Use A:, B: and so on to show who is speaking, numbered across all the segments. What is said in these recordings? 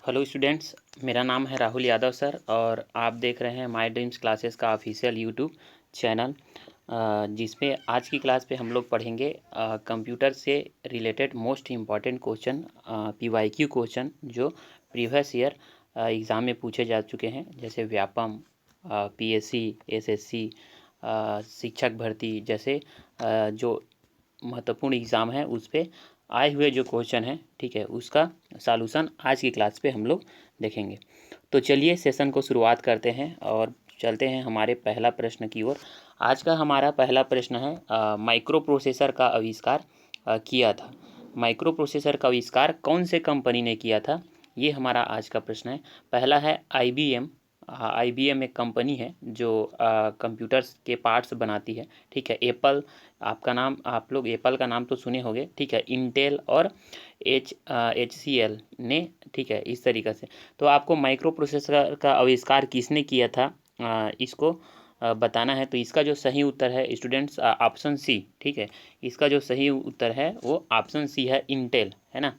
A: Hello students, मेरा नाम है राहुल यादव सर और आप देख रहे हैं माय ड्रीम्स क्लासेस का ऑफिशियल यूट्यूब चैनल, जिसमें आज की क्लास पे हम लोग पढ़ेंगे कंप्यूटर से related most important question, PYQ question जो प्रीवियस ईयर एग्ज़ाम में पूछे जा चुके हैं, जैसे व्यापम, पीएससी, एसएससी, शिक्षक भर्ती जैसे जो महत्वपूर्ण एग्ज़ाम है उस पे आए हुए जो क्वेश्चन है, ठीक है, उसका सॉल्यूशन आज की क्लास पे हम लोग देखेंगे। तो चलिए सेशन को शुरुआत करते हैं और चलते हैं हमारे पहला प्रश्न की ओर। आज का हमारा पहला प्रश्न है, माइक्रो प्रोसेसर का आविष्कार किया था। माइक्रो प्रोसेसर का आविष्कार कौन से कंपनी ने किया था, ये हमारा आज का प्रश्न है। पहला है IBM। IBM एक कंपनी है जो कंप्यूटर्स के पार्ट्स बनाती है, ठीक है। एप्पल, आप लोग एप्पल का नाम तो सुने होंगे, ठीक है। इंटेल और HCL ने, ठीक है, इस तरीक़े से। तो आपको माइक्रो प्रोसेसर का आविष्कार किसने किया था, इसको बताना है। तो इसका जो सही उत्तर है स्टूडेंट्स ऑप्शन सी, ठीक है। इसका जो सही उत्तर है वो ऑप्शन सी है, इंटेल, है ना।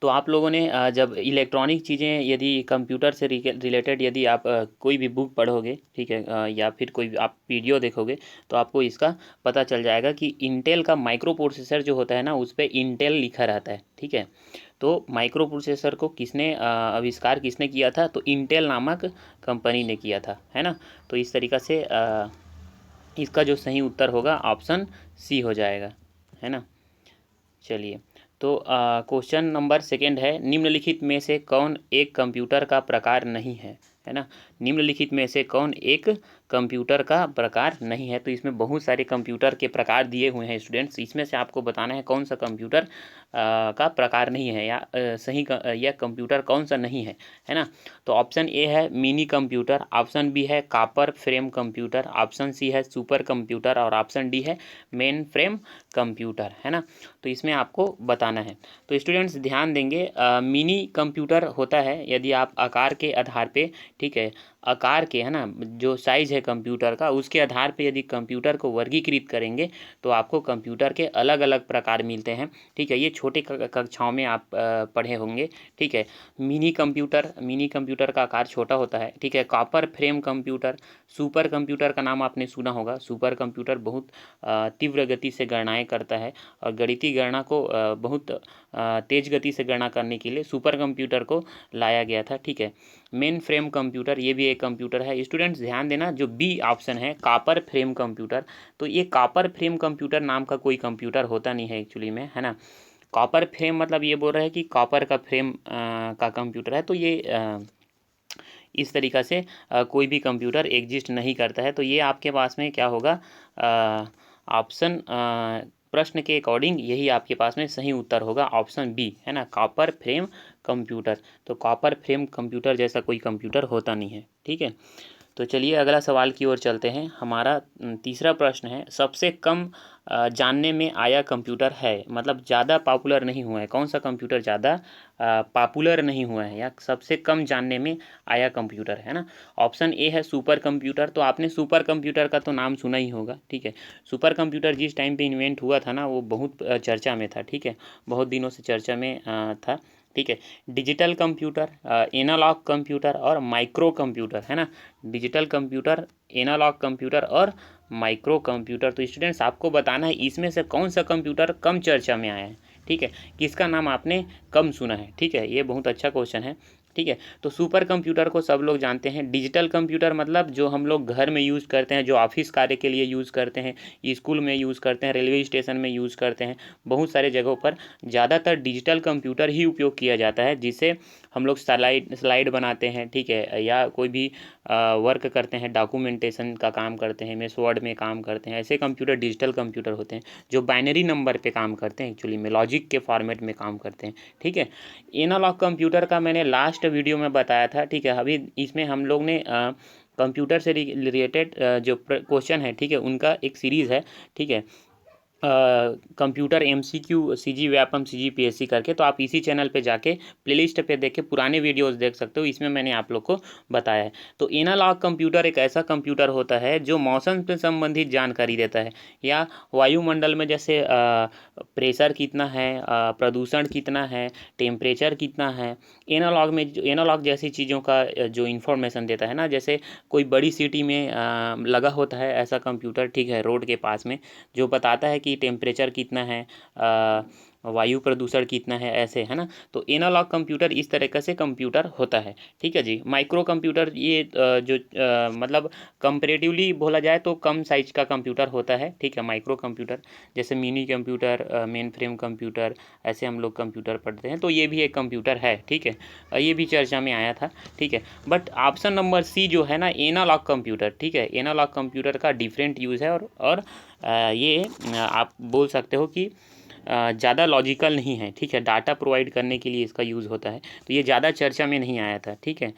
A: तो आप लोगों ने जब इलेक्ट्रॉनिक चीज़ें, यदि कंप्यूटर से रिलेटेड यदि आप कोई भी बुक पढ़ोगे, ठीक है, या फिर कोई आप वीडियो देखोगे, तो आपको इसका पता चल जाएगा कि इंटेल का माइक्रो प्रोसेसर जो होता है ना, उस पर इंटेल लिखा रहता है, ठीक है। तो माइक्रो प्रोसेसर को किसने आविष्कार किसने किया था, तो इंटेल नामक कंपनी ने किया था, है ना। तो इस तरीक़ा से इसका जो सही उत्तर होगा ऑप्शन सी हो जाएगा, है ना। चलिए, तो क्वेश्चन नंबर सेकेंड है, निम्नलिखित में से कौन एक कंप्यूटर का प्रकार नहीं है ना। निम्नलिखित में से कौन एक कंप्यूटर का प्रकार नहीं है। तो इसमें बहुत सारे कंप्यूटर के प्रकार दिए हुए हैं स्टूडेंट्स, इसमें से आपको बताना है कौन सा कंप्यूटर का प्रकार नहीं है, या या कंप्यूटर कौन सा नहीं है ना। तो ऑप्शन ए है मिनी कंप्यूटर, ऑप्शन बी है copper frame computer, option C है सुपर कंप्यूटर और ऑप्शन डी है मेन फ्रेम कंप्यूटर, है ना। तो इसमें आपको बताना है। तो स्टूडेंट्स ध्यान देंगे, मिनी कंप्यूटर होता है यदि आप आकार के आधार पे, ठीक है, आकार के, है ना, जो साइज़ है कंप्यूटर का उसके आधार पे यदि कंप्यूटर को वर्गीकृत करेंगे तो आपको कंप्यूटर के अलग अलग प्रकार मिलते हैं, ठीक है। ये छोटे कक्षाओं में आप पढ़े होंगे, ठीक है। मिनी कंप्यूटर का आकार छोटा होता है, ठीक है। Copper frame computer, super computer का नाम आपने सुना होगा। सुपर कंप्यूटर बहुत तीव्र गति से गणनाएँ करता है और गणितीय गणना को बहुत तेज़ गति से गणना करने के लिए सुपर कंप्यूटर को लाया गया था, ठीक है। मेन फ्रेम कंप्यूटर, ये भी एक कंप्यूटर है। स्टूडेंट्स ध्यान देना, जो बी ऑप्शन है कॉपर फ्रेम कंप्यूटर, तो ये कॉपर फ्रेम कंप्यूटर नाम का कोई कंप्यूटर होता नहीं है एक्चुअली में, है ना। कॉपर फ्रेम मतलब ये बोल रहा है कि कॉपर का फ्रेम का कंप्यूटर है, तो ये इस तरीक़ा से कोई भी कंप्यूटर एग्जिस्ट नहीं करता है। तो ये आपके पास में क्या होगा, ऑप्शन प्रश्न के अकॉर्डिंग यही आपके पास में सही उत्तर होगा, ऑप्शन बी, है ना, कॉपर फ्रेम कंप्यूटर। तो कॉपर फ्रेम कंप्यूटर जैसा कोई कंप्यूटर होता नहीं है, ठीक है। तो चलिए अगला सवाल की ओर चलते हैं। हमारा तीसरा प्रश्न है, सबसे कम जानने में आया कंप्यूटर है, मतलब ज़्यादा पॉपुलर नहीं हुआ है, कौन सा कंप्यूटर ज़्यादा पॉपुलर नहीं हुआ है या सबसे कम जानने में आया कंप्यूटर, है ना। ऑप्शन ए है सुपर कंप्यूटर। तो आपने सुपर कंप्यूटर का तो नाम सुना ही होगा, ठीक है। सुपर कंप्यूटर जिस टाइम पे इन्वेंट हुआ था ना, वो बहुत चर्चा में था, ठीक है, बहुत दिनों से चर्चा में था, ठीक है। डिजिटल कंप्यूटर, एनालॉग कंप्यूटर और माइक्रो कंप्यूटर, है ना। डिजिटल कंप्यूटर, एनालॉग कंप्यूटर और माइक्रो कंप्यूटर। तो स्टूडेंट्स आपको बताना है इसमें से कौन सा कंप्यूटर कम चर्चा में आया है, ठीक है, किसका नाम आपने कम सुना है, ठीक है। ये बहुत अच्छा क्वेश्चन है, ठीक है। तो सुपर कंप्यूटर को सब लोग जानते हैं। डिजिटल कंप्यूटर मतलब जो हम लोग घर में यूज़ करते हैं, जो ऑफिस कार्य के लिए यूज़ करते हैं, स्कूल में यूज़ करते हैं, रेलवे स्टेशन में यूज़ करते हैं, बहुत सारे जगहों पर ज़्यादातर डिजिटल कंप्यूटर ही उपयोग किया जाता है, जिससे हम लोग स्लाइड बनाते हैं, ठीक है, या कोई भी वर्क करते हैं, डॉक्यूमेंटेशन का काम करते हैं, एमएस वर्ड में काम करते हैं। ऐसे कंप्यूटर डिजिटल कंप्यूटर होते हैं जो बाइनरी नंबर पे काम करते हैं, एक्चुअली में लॉजिक के फॉर्मेट में काम करते हैं, ठीक है। एनालॉग कंप्यूटर का मैंने लास्ट वीडियो में बताया था, ठीक है। अभी इसमें हम लोग ने कंप्यूटर से रिलेटेड जो क्वेश्चन है, ठीक है, उनका एक सीरीज़ है, ठीक है। Computer MCQ CG Vyapam CGPSC करके, तो आप इसी चैनल पे जाके प्लेलिस्ट पे देख के पुराने वीडियोस देख सकते हो। इसमें मैंने आप लोग को बताया है। तो एनालॉग कंप्यूटर एक ऐसा कंप्यूटर होता है जो मौसम से संबंधित जानकारी देता है, या वायुमंडल में जैसे प्रेशर कितना है, प्रदूषण कितना है, टेम्परेचर कितना है, एनालॉग जैसी चीज़ों का जो इन्फॉर्मेशन देता है ना, जैसे कोई बड़ी सिटी में लगा होता है ऐसा कंप्यूटर, ठीक है, रोड के पास में, जो बताता है कि टेम्परेचर कितना है, वायु प्रदूषण कितना है, ऐसे है ना। तो एनालॉग कंप्यूटर इस तरीके से कंप्यूटर होता है, ठीक है जी। माइक्रो कंप्यूटर ये जो मतलब कंपेरेटिवली बोला जाए तो कम साइज का कंप्यूटर होता है, ठीक है। माइक्रो कंप्यूटर जैसे mini computer, main frame computer, ऐसे हम लोग कंप्यूटर पढ़ते हैं, तो ये भी एक कंप्यूटर है, ठीक है। ये भी चर्चा में आया था, ठीक है। बट ऑप्शन नंबर सी जो है ना, एनालॉग कंप्यूटर, ठीक है, एनालॉग कंप्यूटर का डिफरेंट यूज़ है, और ये आप बोल सकते हो कि ज़्यादा लॉजिकल नहीं है, ठीक है। डाटा प्रोवाइड करने के लिए इसका यूज़ होता है, तो ये ज़्यादा चर्चा में नहीं आया था, ठीक है।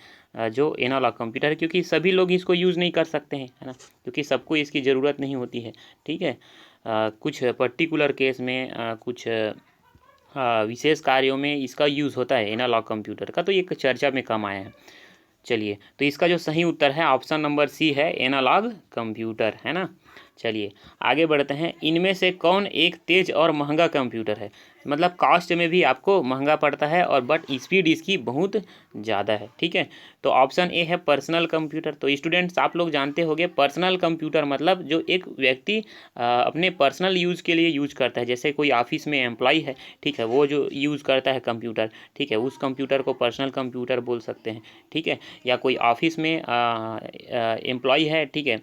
A: जो एनालॉग कंप्यूटर है, क्योंकि सभी लोग इसको यूज़ नहीं कर सकते हैं, है ना, क्योंकि सबको इसकी ज़रूरत नहीं होती है, ठीक है। कुछ पर्टिकुलर केस में कुछ विशेष कार्यों में इसका यूज़ होता है एनालॉग कंप्यूटर का, तो ये चर्चा में कम आया है। चलिए, तो इसका जो सही उत्तर है ऑप्शन नंबर सी है, एनालॉग कंप्यूटर, है ना। चलिए आगे बढ़ते हैं। इनमें से कौन एक तेज और महंगा कंप्यूटर है, मतलब कॉस्ट में भी आपको महंगा पड़ता है, और बट स्पीड इसकी बहुत ज़्यादा है, ठीक है। तो ऑप्शन ए है पर्सनल कंप्यूटर। तो स्टूडेंट्स आप लोग जानते होंगे पर्सनल कंप्यूटर मतलब जो एक व्यक्ति अपने पर्सनल यूज़ के लिए यूज करता है, जैसे कोई ऑफिस में एम्प्लॉय है, ठीक है, वो जो यूज़ करता है कंप्यूटर, ठीक है, उस कंप्यूटर को पर्सनल कंप्यूटर बोल सकते हैं, ठीक है। या कोई ऑफिस में एम्प्लॉय है, ठीक है,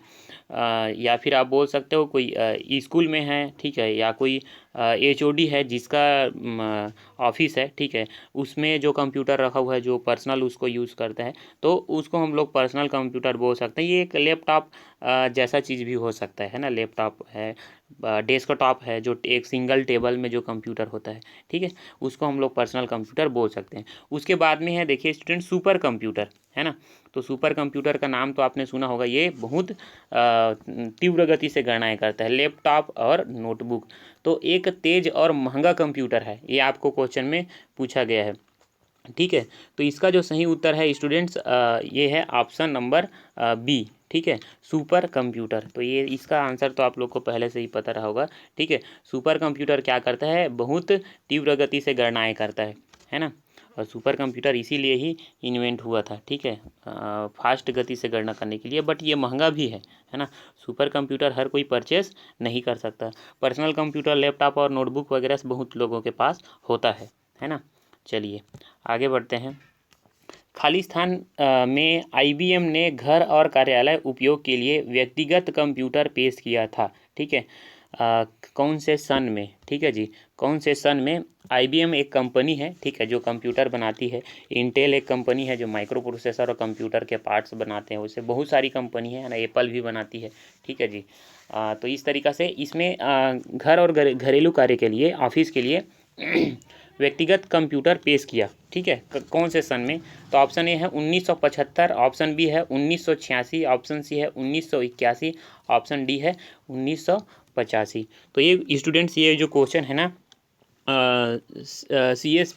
A: या फिर आप बोल सकते हो कोई स्कूल में है, ठीक है, या कोई HOD है जिसका ऑफिस है, ठीक है, उसमें जो कंप्यूटर रखा हुआ है, जो पर्सनल उसको यूज़ करता है, तो उसको हम लोग पर्सनल कंप्यूटर बोल सकते हैं। ये एक लैपटॉप जैसा चीज़ भी हो सकता है ना, लैपटॉप है, डेस्कटॉप है, जो एक सिंगल टेबल में जो कंप्यूटर होता है, ठीक है, उसको हम लोग पर्सनल कंप्यूटर बोल सकते हैं। उसके बाद में है, देखिए स्टूडेंट, सुपर कंप्यूटर, है ना। तो सुपर कंप्यूटर का नाम तो आपने सुना होगा, ये बहुत तीव्र गति से गणनाएं करता है, लैपटॉप और नोटबुक। तो एक तेज और महंगा कंप्यूटर है, ये आपको क्वेश्चन में पूछा गया है, ठीक है। तो इसका जो सही उत्तर है स्टूडेंट्स, ये है ऑप्शन नंबर बी, ठीक है, सुपर कंप्यूटर। तो ये इसका आंसर तो आप लोग को पहले से ही पता रहा होगा, ठीक है। सुपर कंप्यूटर क्या करता है, बहुत तीव्र गति से गणनाएं करता है ना। और सुपर कंप्यूटर इसीलिए ही इन्वेंट हुआ था, ठीक है, फास्ट गति से गणना करने के लिए, बट ये महंगा भी है ना। सुपर कंप्यूटर हर कोई परचेस नहीं कर सकता। पर्सनल कंप्यूटर, लैपटॉप और नोटबुक वगैरह बहुत लोगों के पास होता है ना। चलिए आगे बढ़ते हैं। खाली स्थान में IBM ने घर और कार्यालय उपयोग के लिए व्यक्तिगत कंप्यूटर पेश किया था, ठीक है। कौन से सन में, ठीक है जी, कौन से सन में। IBM एक कंपनी है, ठीक है, जो कंप्यूटर बनाती है। इंटेल एक कंपनी है जो माइक्रो प्रोसेसर और कंप्यूटर के पार्ट्स बनाते हैं, उससे बहुत सारी कंपनी है ना, एप्पल भी बनाती है, ठीक है जी। तो इस तरीक़ा से इसमें घर और घरेलू कार्य के लिए, ऑफिस के लिए व्यक्तिगत कंप्यूटर पेश किया, ठीक है, कौन से सन में। तो ऑप्शन ए है 1975, ऑप्शन बी है 1986, ऑप्शन सी है 1981, ऑप्शन डी है 1985। तो ये स्टूडेंट्स, ये जो क्वेश्चन है ना, CS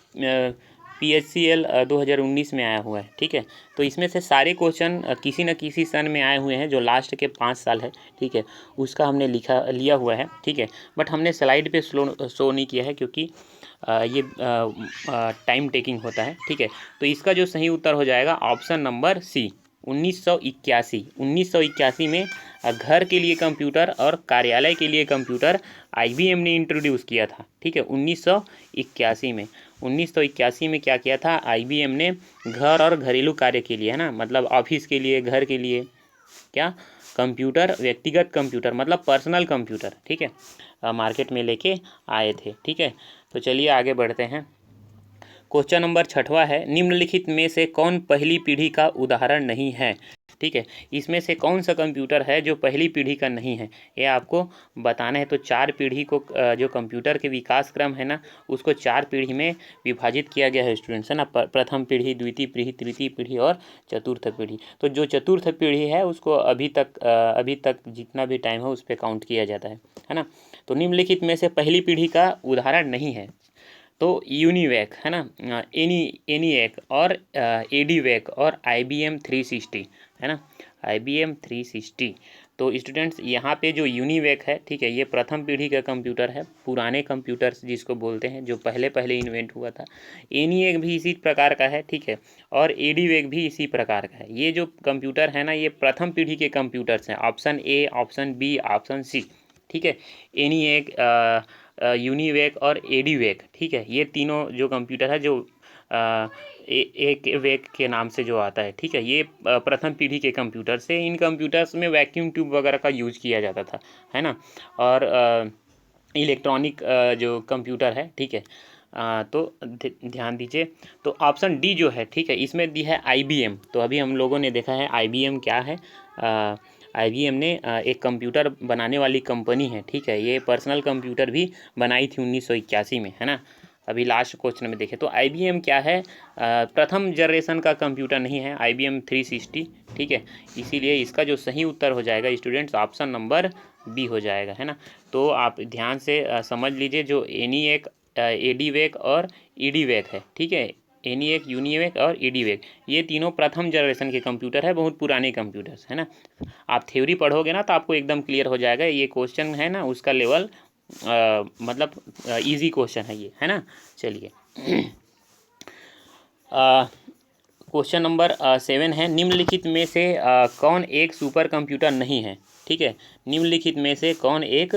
A: PHCL 2019 में आया हुआ है, ठीक है। तो इसमें से सारे क्वेश्चन किसी न किसी सन में आए हुए हैं, जो लास्ट के 5 साल है, ठीक है, उसका हमने लिया हुआ है, ठीक है। बट हमने स्लाइड पे शो नहीं किया है, क्योंकि ये टाइम टेकिंग होता है, ठीक है। तो इसका जो सही उत्तर हो जाएगा ऑप्शन नंबर सी, 1981 में घर के लिए कंप्यूटर और कार्यालय के लिए कंप्यूटर IBM ने इंट्रोड्यूस किया था, ठीक है, 1981 में क्या किया था, IBM ने घर और घरेलू कार्य के लिए, है ना, मतलब ऑफिस के लिए, घर के लिए, क्या कंप्यूटर, व्यक्तिगत कंप्यूटर मतलब पर्सनल कंप्यूटर, ठीक है, मार्केट में लेके आए थे, ठीक है। तो चलिए आगे बढ़ते हैं। क्वेश्चन नंबर 6वां है, निम्नलिखित में से कौन पहली पीढ़ी का उदाहरण नहीं है, ठीक है। इसमें से कौन सा कंप्यूटर है जो पहली पीढ़ी का नहीं है, ये आपको बताना है। तो 4 पीढ़ी को जो कंप्यूटर के विकास क्रम है ना, उसको 4 पीढ़ी में विभाजित किया गया है स्टूडेंट्स, है ना। प्रथम पीढ़ी, द्वितीय पीढ़ी, तृतीय पीढ़ी और चतुर्थ पीढ़ी। तो जो चतुर्थ पीढ़ी है उसको अभी तक जितना भी टाइम है उस पर काउंट किया जाता है ना। तो निम्नलिखित में से पहली पीढ़ी का उदाहरण नहीं है। तो यूनिवैक, है ना, एनीएक और एडीवैक और IBM 360, है ना, IBM 360। तो स्टूडेंट्स यहाँ पे जो यूनिवैक है, ठीक है, ये प्रथम पीढ़ी का कंप्यूटर है, पुराने कंप्यूटर्स जिसको बोलते हैं, जो पहले इन्वेंट हुआ था। एनीएक भी इसी प्रकार का है, ठीक है, और एडीवैक भी इसी प्रकार का है। ये जो कंप्यूटर है ना, ये प्रथम पीढ़ी के कंप्यूटर्स हैं। Option A, option B, option C, ठीक है। एनीएक, यूनिवैक और एडीवैक, ठीक है, ये तीनों जो कंप्यूटर है जो एक वैक के नाम से जो आता है, ठीक है, ये प्रथम पीढ़ी के कंप्यूटर से। इन कंप्यूटर्स में वैक्यूम ट्यूब वगैरह का यूज किया जाता था, है ना, और इलेक्ट्रॉनिक जो कंप्यूटर है, ठीक है। तो ध्यान दीजिए। तो ऑप्शन डी जो है, ठीक है, इसमें दी है IBM। तो अभी हम लोगों ने देखा है IBM क्या है। IBM ने एक कंप्यूटर बनाने वाली कंपनी है, ठीक है। ये पर्सनल कंप्यूटर भी बनाई थी 1981 में, है ना। अभी लास्ट क्वेश्चन में देखें तो IBM क्या है, प्रथम जनरेशन का कंप्यूटर नहीं है, IBM 360, ठीक है। इसीलिए इसका जो सही उत्तर हो जाएगा स्टूडेंट्स, ऑप्शन नंबर बी हो जाएगा, है ना। तो आप ध्यान से समझ लीजिए, जो एनीएक, एडीवैक और ईडीवैक है, ठीक है, एनीएक, यूनिवैक और ईडीवैक, ये तीनों प्रथम जनरेशन के कंप्यूटर है, बहुत पुराने कंप्यूटर्स, है ना। आप थ्योरी पढ़ोगे ना तो आपको एकदम क्लियर हो जाएगा। ये क्वेश्चन है ना, उसका लेवल मतलब इजी क्वेश्चन है ये, है ना। चलिए क्वेश्चन नंबर 7 है, निम्नलिखित में से कौन एक सुपर कंप्यूटर नहीं है, ठीक है। निम्नलिखित में से कौन एक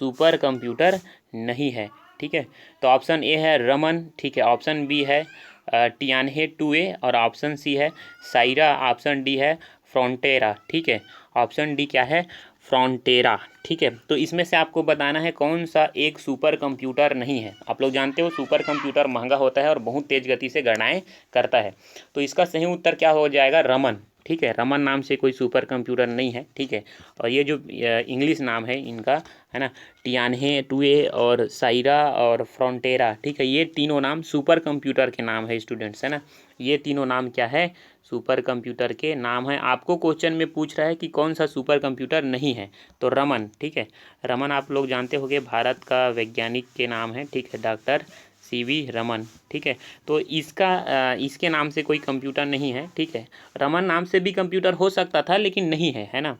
A: सुपर कंप्यूटर नहीं है, ठीक है। तो ऑप्शन ए है रमन, ठीक है, ऑप्शन बी है टियानहे 2A और ऑप्शन सी है साइरा, ऑप्शन डी है फ्रॉन्टेरा, ठीक है। ऑप्शन डी क्या है, फ्रॉन्टेरा, ठीक है। तो इसमें से आपको बताना है कौन सा एक सुपर कंप्यूटर नहीं है। आप लोग जानते हो सुपर कंप्यूटर महंगा होता है और बहुत तेज़ गति से गणनाएं करता है। तो इसका सही उत्तर क्या हो जाएगा, रमन, ठीक है। रमन नाम से कोई सुपर कंप्यूटर नहीं है, ठीक है। और ये जो इंग्लिश नाम है इनका, है ना, टियानहे 2A और साइरा और फ्रॉन्टेरा, ठीक है, ये तीनों नाम सुपर कंप्यूटर के नाम है स्टूडेंट्स, है ना। ये तीनों नाम क्या है, सुपर कंप्यूटर के नाम है। आपको क्वेश्चन में पूछ रहा है कि कौन सा सुपर कंप्यूटर नहीं है, तो रमन, ठीक है। रमन आप लोग जानते होंगे भारत का वैज्ञानिक के नाम है, ठीक है, डॉक्टर CV रमन, ठीक है। तो इसके नाम से कोई कंप्यूटर नहीं है, ठीक है। रमन नाम से भी कंप्यूटर हो सकता था लेकिन नहीं है ना,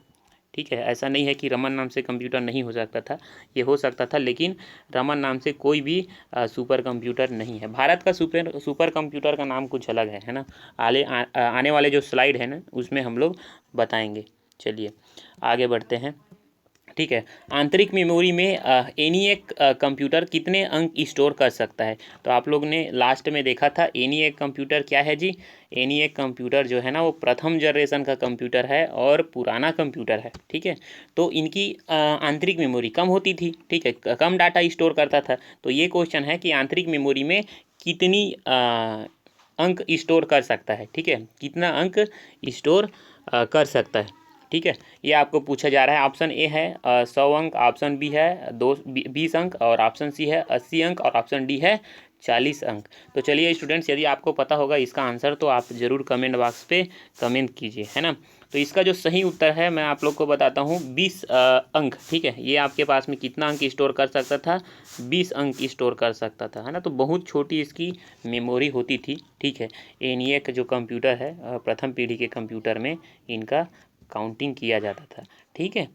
A: ठीक है। ऐसा नहीं है कि रमन नाम से कंप्यूटर नहीं हो सकता था, ये हो सकता था, लेकिन रमन नाम से कोई भी सुपर कंप्यूटर नहीं है। भारत का सुपर कंप्यूटर का नाम कुछ अलग है ना। आने वाले जो स्लाइड है ना उसमें हम लोग बताएंगे। चलिए आगे बढ़ते हैं, ठीक है। आंतरिक मेमोरी में ENIAC कंप्यूटर कितने अंक स्टोर कर सकता है। तो आप लोग ने लास्ट में देखा था ENIAC कंप्यूटर क्या है जी। ENIAC कंप्यूटर जो है ना वो प्रथम जनरेशन का कंप्यूटर है और पुराना कंप्यूटर है, ठीक है। तो इनकी आंतरिक मेमोरी कम होती थी, ठीक है, कम डाटा स्टोर करता था। तो ये क्वेश्चन है कि आंतरिक मेमोरी में कितनी अंक स्टोर कर सकता है, ठीक है, कितना अंक स्टोर कर सकता है, ठीक है। ये आपको पूछा जा रहा है। ऑप्शन ए है 100 अंक, ऑप्शन बी है 20 अंक और ऑप्शन सी है 80 अंक और ऑप्शन डी है 40 अंक। तो चलिए स्टूडेंट्स, यदि आपको पता होगा इसका आंसर तो आप ज़रूर कमेंट बॉक्स पे कमेंट कीजिए, है ना। तो इसका जो सही उत्तर है मैं आप लोग को बताता हूँ 20 अंक, ठीक है। ये आपके पास में कितना अंक स्टोर कर सकता था, 20 अंक स्टोर कर सकता था, है ना। तो बहुत छोटी इसकी मेमोरी होती थी, ठीक है। ENIAC जो कंप्यूटर है प्रथम पीढ़ी के कंप्यूटर में इनका काउंटिंग किया जाता था, ठीक है।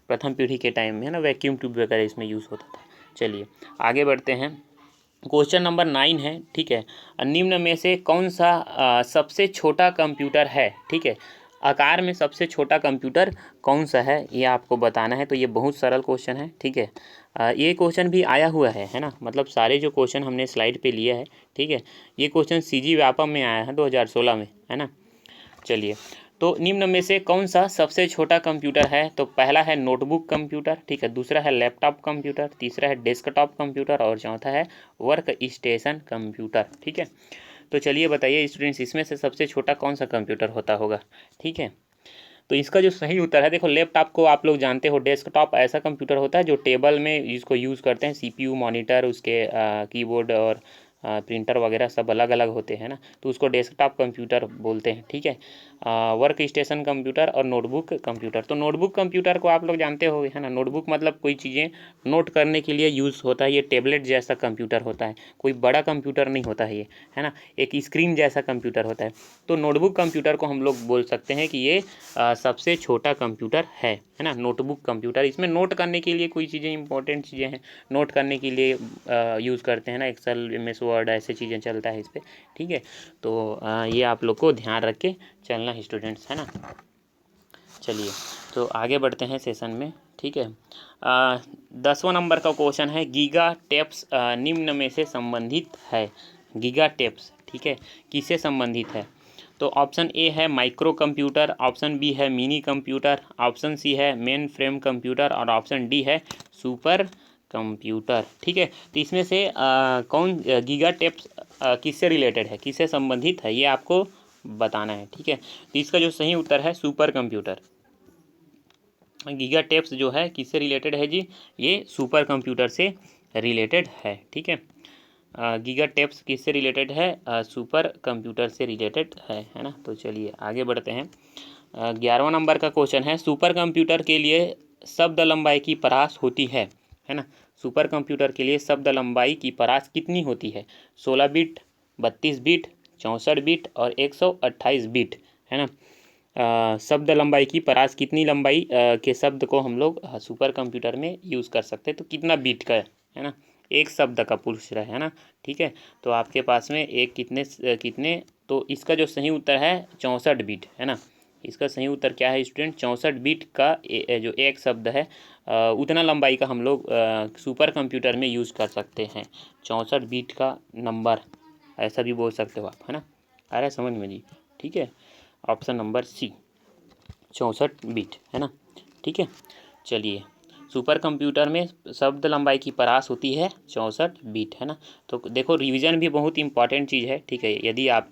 A: प्रथम पीढ़ी के टाइम में, है ना, वैक्यूम ट्यूब वगैरह इसमें यूज़ होता था। चलिए आगे बढ़ते हैं। क्वेश्चन नंबर 9 है, ठीक है। निम्न में से कौन सा सबसे छोटा कंप्यूटर है, ठीक है। आकार में सबसे छोटा कंप्यूटर कौन सा है ये आपको बताना है। तो ये बहुत सरल क्वेश्चन है, ठीक है। ये क्वेश्चन भी आया हुआ है ना, मतलब सारे जो क्वेश्चन हमने स्लाइड पे लिए है, ठीक है। ये क्वेश्चन CG व्यापम में आया है 2016 में, है ना। चलिए, तो निम्न में से कौन सा सबसे छोटा कंप्यूटर है। तो पहला है नोटबुक कंप्यूटर, ठीक है, दूसरा है लैपटॉप कंप्यूटर, तीसरा है डेस्कटॉप कंप्यूटर और चौथा है वर्क स्टेशन कंप्यूटर, ठीक है। तो चलिए बताइए स्टूडेंट्स, इसमें से सबसे छोटा कौन सा कंप्यूटर होता होगा, ठीक है। तो इसका जो सही उत्तर है, देखो लैपटॉप को आप लोग जानते हो डेस्कटॉप ऐसा कंप्यूटर होता है जो टेबल में इसको यूज़ करते हैं, CPU मॉनिटर उसके कीबोर्ड और प्रिंटर वगैरह सब अलग अलग होते हैं ना, तो उसको डेस्कटॉप कंप्यूटर बोलते हैं। ठीक है, वर्क स्टेशन कंप्यूटर और नोटबुक कंप्यूटर। तो नोटबुक कंप्यूटर को आप लोग जानते हो है ना, नोटबुक मतलब कोई चीज़ें नोट करने के लिए यूज़ होता है। ये टैबलेट जैसा कंप्यूटर होता है, कोई बड़ा कंप्यूटर नहीं होता है ये, है ना, एक स्क्रीन जैसा कंप्यूटर होता है। तो नोटबुक कंप्यूटर को हम लोग बोल सकते हैं कि ये सबसे छोटा कंप्यूटर है ना, नोटबुक कंप्यूटर। इसमें नोट करने के लिए कोई चीज़ें इंपॉर्टेंट चीज़ें हैं, नोट करने के लिए यूज़ करते हैं ना, एक्सेल MS वर्ड ऐसे चीज़ें चलता है इस पर। ठीक है, तो ये आप लोग को ध्यान रख के चलना है स्टूडेंट्स, है ना। चलिए तो आगे बढ़ते हैं सेशन में। ठीक है, 10वां नंबर का क्वेश्चन है, गीगा टेप्स निम्न में से संबंधित है। गीगा टेप्स, ठीक है, किससे संबंधित है? तो ऑप्शन ए है माइक्रो कंप्यूटर, ऑप्शन बी है मिनी कंप्यूटर, ऑप्शन सी है मेन फ्रेम कंप्यूटर और ऑप्शन डी है सुपर कंप्यूटर। ठीक है, तो इसमें से कौन गीगा टेप्स किससे रिलेटेड है, किससे संबंधित है, ये आपको बताना है। ठीक है, तो इसका जो सही उत्तर है सुपर कंप्यूटर। गीगा टेप्स जो है किससे रिलेटेड है जी, ये सुपर कंप्यूटर से रिलेटेड है। ठीक है, गीगा टेप्स किससे रिलेटेड है, सुपर कंप्यूटर से रिलेटेड है ना। तो चलिए आगे बढ़ते हैं। 11वां नंबर का क्वेश्चन है, सुपर कंप्यूटर के लिए शब्द लंबाई की परास होती है ना। सुपर कंप्यूटर के लिए शब्द लंबाई की परास कितनी होती है? 16 बिट, 32 बिट, 64 बिट और 128 बिट, है ना। शब्द लंबाई की परास कितनी लंबाई के शब्द को हम लोग सुपर कंप्यूटर में यूज़ कर सकते हैं, तो कितना बिट का है ना, एक शब्द का पूछ रहा है ना। ठीक है, तो आपके पास में एक कितने, तो इसका जो सही उत्तर है 64 बिट, है ना। इसका सही उत्तर क्या है स्टूडेंट, 64 बिट का जो एक शब्द है उतना लंबाई का हम लोग सुपर कंप्यूटर में यूज़ कर सकते हैं। 64 बिट का नंबर ऐसा भी बोल सकते हो आप, है ना। आ रहा है समझ में जी? ठीक है, ऑप्शन नंबर सी 64 बिट, है ना। ठीक है, चलिए सुपर कंप्यूटर में शब्द लंबाई की परास होती है 64 बिट, है ना। तो देखो रिवीजन भी बहुत इंपॉर्टेंट चीज़ है। ठीक है, यदि आप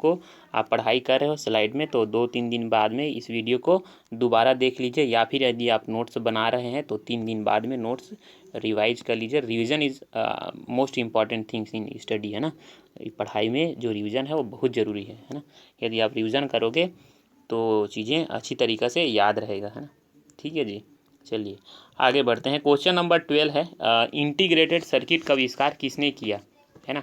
A: पढ़ाई कर रहे हो स्लाइड में तो 2-3 दिन बाद में इस वीडियो को दोबारा देख लीजिए, या फिर यदि आप नोट्स बना रहे हैं तो 3 दिन बाद में नोट्स रिवाइज कर लीजिए। Revision is most important things in study, है ना। पढ़ाई में जो रिवीजन है वो बहुत ज़रूरी है ना। यदि आप रिवीजन करोगे तो चीज़ें अच्छी तरीक़े से याद रहेगा, है ना। ठीक है जी, चलिए आगे बढ़ते हैं। क्वेश्चन नंबर 12 है, इंटीग्रेटेड सर्किट का आविष्कार किसने किया, है ना।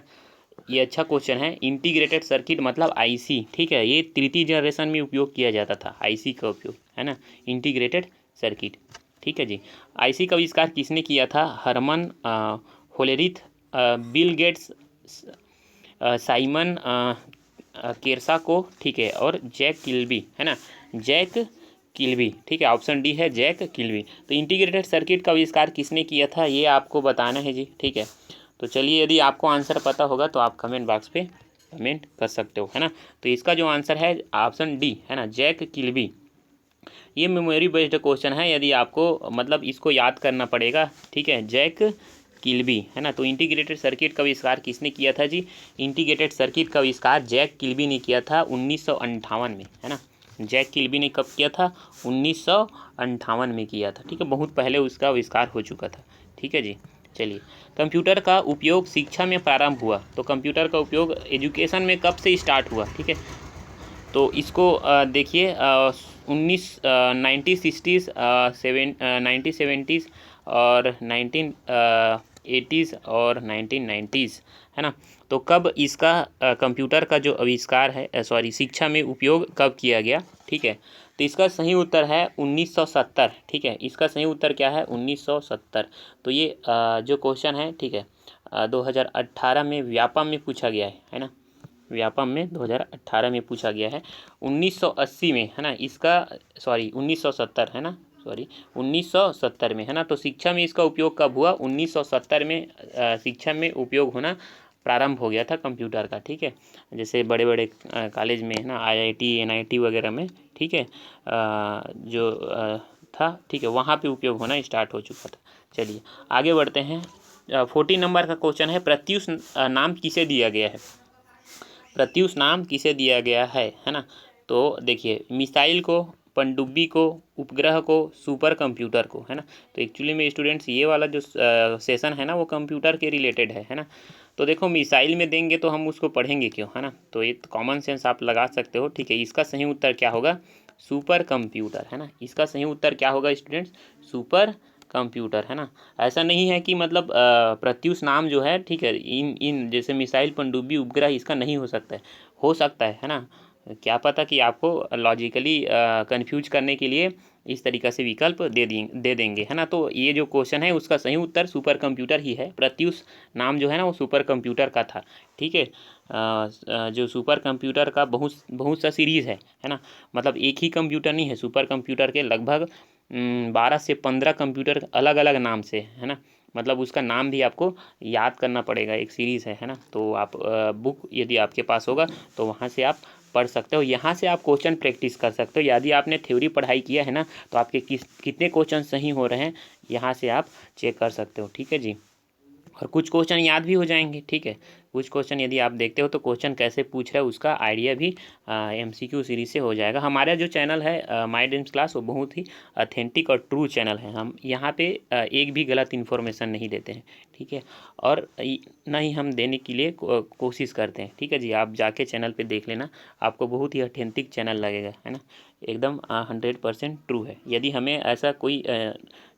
A: ये अच्छा क्वेश्चन है। इंटीग्रेटेड सर्किट मतलब IC, ठीक है, ये तृतीय जनरेशन में उपयोग किया जाता था, IC का उपयोग, है ना, इंटीग्रेटेड सर्किट। ठीक है जी, IC का आविष्कार किसने किया था? Herman Hollerith, Bill Gates, Simon केरसाको, ठीक है, और जैक किल्बी, है ना, जैक किल्बी। ठीक है, ऑप्शन डी है जैक किल्बी। तो इंटीग्रेटेड सर्किट का आविष्कार किसने किया था, ये आपको बताना है जी। ठीक है, तो चलिए यदि आपको आंसर पता होगा तो आप कमेंट बॉक्स पे कमेंट कर सकते हो, है ना। तो इसका जो आंसर है ऑप्शन डी, है ना, जैक किल्बी। ये मेमोरी बेस्ड क्वेश्चन है, यदि आपको मतलब इसको याद करना पड़ेगा। ठीक है, जैक किल्बी, है ना। तो इंटीग्रेटेड सर्किट का आविष्कार किसने किया था जी? इंटीग्रेटेड सर्किट का आविष्कार जैक किल्बी ने किया था 1958 में, है ना। जैक किल्बी ने कब किया था? 1958 में किया था। ठीक है, बहुत पहले उसका आविष्कार हो चुका था। ठीक है जी, चलिए कंप्यूटर का उपयोग शिक्षा में प्रारंभ हुआ, तो कंप्यूटर का उपयोग एजुकेशन में कब से स्टार्ट हुआ? ठीक है, तो इसको देखिए 1960s, 1970s और 1980s और 1990s, है ना। तो कब इसका कंप्यूटर का जो आविष्कार है शिक्षा में उपयोग कब किया गया? ठीक है, तो इसका सही उत्तर है 1970। ठीक है, इसका सही उत्तर क्या है? 1970। तो ये जो क्वेश्चन है, ठीक है, 2018 में व्यापम में पूछा गया है ना, व्यापम में 2018 में पूछा गया है। 1980 में, है ना, इसका 1970, है ना, 1970 में, है ना। तो शिक्षा में इसका उपयोग कब हुआ? 1970 में शिक्षा में उपयोग होना प्रारंभ हो गया था कंप्यूटर का। ठीक है, जैसे बड़े बड़े कॉलेज में, है ना, IIT NIT वगैरह में, ठीक है, जो था, ठीक है, वहाँ पे उपयोग होना स्टार्ट हो चुका था। चलिए आगे बढ़ते हैं। 14 नंबर का क्वेश्चन है, प्रत्यूष नाम किसे दिया गया है? प्रत्यूष नाम किसे दिया गया है ना। तो देखिए मिसाइल को पनडुब्बी को, उपग्रह को, सुपर कंप्यूटर को, है ना। तो एक्चुअली में स्टूडेंट्स ये वाला जो सेशन है ना वो कंप्यूटर के रिलेटेड है ना। तो देखो मिसाइल में देंगे तो हम उसको पढ़ेंगे क्यों, है ना। तो ये कॉमन सेंस आप लगा सकते हो, ठीक है। इसका सही उत्तर क्या होगा, सुपर कंप्यूटर, है ना। इसका सही उत्तर क्या होगा स्टूडेंट्स, सुपर कंप्यूटर, है ना। ऐसा नहीं है कि मतलब प्रत्युष नाम जो है, ठीक है, इन जैसे मिसाइल, पनडुब्बी, उपग्रह, इसका नहीं हो सकता है ना। क्या पता कि आपको लॉजिकली कंफ्यूज करने के लिए इस तरीक़ा से विकल्प दे देंगे, है ना। तो ये जो क्वेश्चन है उसका सही उत्तर सुपर कंप्यूटर ही है। प्रत्युष नाम जो है ना वो सुपर कंप्यूटर का था, ठीक है। जो सुपर कंप्यूटर का बहुत सा सीरीज़ है ना। मतलब एक ही कंप्यूटर नहीं है, सुपर कंप्यूटर के लगभग 12 से 15 कंप्यूटर अलग अलग नाम से, है ना। मतलब उसका नाम भी आपको याद करना पड़ेगा, एक सीरीज़ है ना। तो आप बुक यदि आपके पास होगा तो वहाँ से आप पढ़ सकते हो, यहाँ से आप क्वेश्चन प्रैक्टिस कर सकते हो। यदि आपने थ्योरी पढ़ाई किया है ना तो आपके कितने क्वेश्चन सही हो रहे हैं यहाँ से आप चेक कर सकते हो, ठीक है जी। और कुछ क्वेश्चन याद भी हो जाएंगे, ठीक है। कुछ क्वेश्चन यदि आप देखते हो तो क्वेश्चन कैसे पूछ रहा है उसका आइडिया भी MCQ सीरीज से हो जाएगा। हमारा जो चैनल है माय ड्रीम्स क्लास वो बहुत ही ऑथेंटिक और ट्रू चैनल है। हम यहाँ पे एक भी गलत इन्फॉर्मेशन नहीं देते हैं, ठीक है। और ना ही हम देने के लिए कोशिश करते हैं, ठीक है जी। आप जाके चैनल पे देख लेना, आपको बहुत ही ऑथेंटिक चैनल लगेगा, है ना। एकदम 100% ट्रू है। यदि हमें ऐसा कोई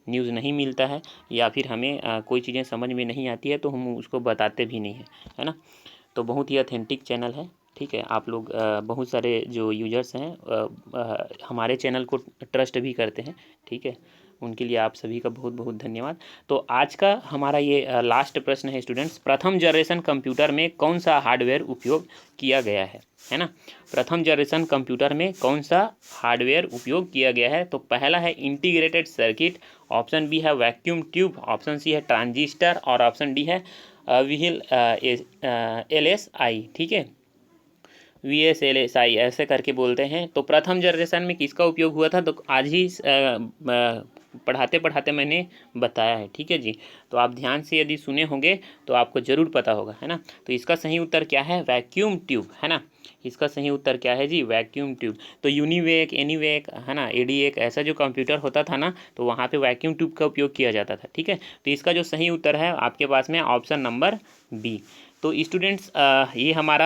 A: न्यूज़ नहीं मिलता है या फिर हमें कोई चीज़ें समझ में नहीं आती है तो हम उसको बताते भी नहीं हैं, है ना। तो बहुत ही ऑथेंटिक चैनल है, ठीक है। आप लोग बहुत सारे जो यूजर्स हैं हमारे चैनल को ट्रस्ट भी करते हैं, ठीक है। उनके लिए आप सभी का बहुत बहुत धन्यवाद। तो आज का हमारा ये लास्ट प्रश्न है स्टूडेंट्स, प्रथम जनरेशन कंप्यूटर में कौन सा हार्डवेयर उपयोग किया गया है ना। प्रथम जनरेशन कंप्यूटर में कौन सा हार्डवेयर उपयोग किया गया है। तो पहला है इंटीग्रेटेड सर्किट, ऑप्शन बी है वैक्यूम ट्यूब, ऑप्शन सी है ट्रांजिस्टर और ऑप्शन डी है व्हील LSI, ठीक है। VSLSI ऐसे करके बोलते हैं। तो प्रथम जनरेशन में किसका उपयोग हुआ था, तो आज ही पढ़ाते पढ़ाते मैंने बताया है, ठीक है जी। तो आप ध्यान से यदि सुने होंगे तो आपको ज़रूर पता होगा, है ना। तो इसका सही उत्तर क्या है, वैक्यूम ट्यूब, है ना। इसका सही उत्तर क्या है जी, वैक्यूम ट्यूब। तो यूनिवेक, एनीवेक, है ना, ADAC ऐसा जो कंप्यूटर होता था ना तो वहाँ पे वैक्यूम ट्यूब का उपयोग किया जाता था, ठीक है। तो इसका जो सही उत्तर है आपके पास में ऑप्शन नंबर बी। तो स्टूडेंट्स ये हमारा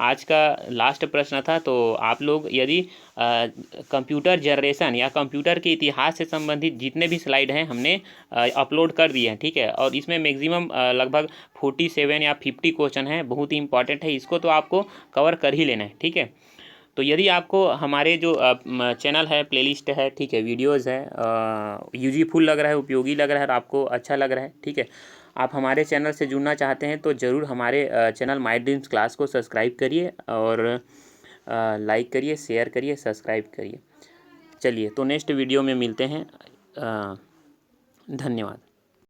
A: आज का लास्ट प्रश्न था। तो आप लोग यदि कंप्यूटर जनरेशन या कंप्यूटर के इतिहास से संबंधित जितने भी स्लाइड हैं हमने अपलोड कर दिए हैं, ठीक है। और इसमें मैक्सिमम लगभग 47 या 50 क्वेश्चन हैं, बहुत ही इंपॉर्टेंट है, इसको तो आपको कवर कर ही लेना है, ठीक है। तो यदि आपको हमारे जो चैनल है, प्लेलिस्ट है, ठीक है, वीडियोज़ है, यूजफुल लग रहा है, उपयोगी लग रहा है और आपको अच्छा लग रहा है, ठीक है, आप हमारे चैनल से जुड़ना चाहते हैं तो ज़रूर हमारे चैनल माय ड्रीम्स क्लास को सब्सक्राइब करिए और लाइक करिए, शेयर करिए, सब्सक्राइब करिए। चलिए तो नेक्स्ट वीडियो में मिलते हैं। धन्यवाद।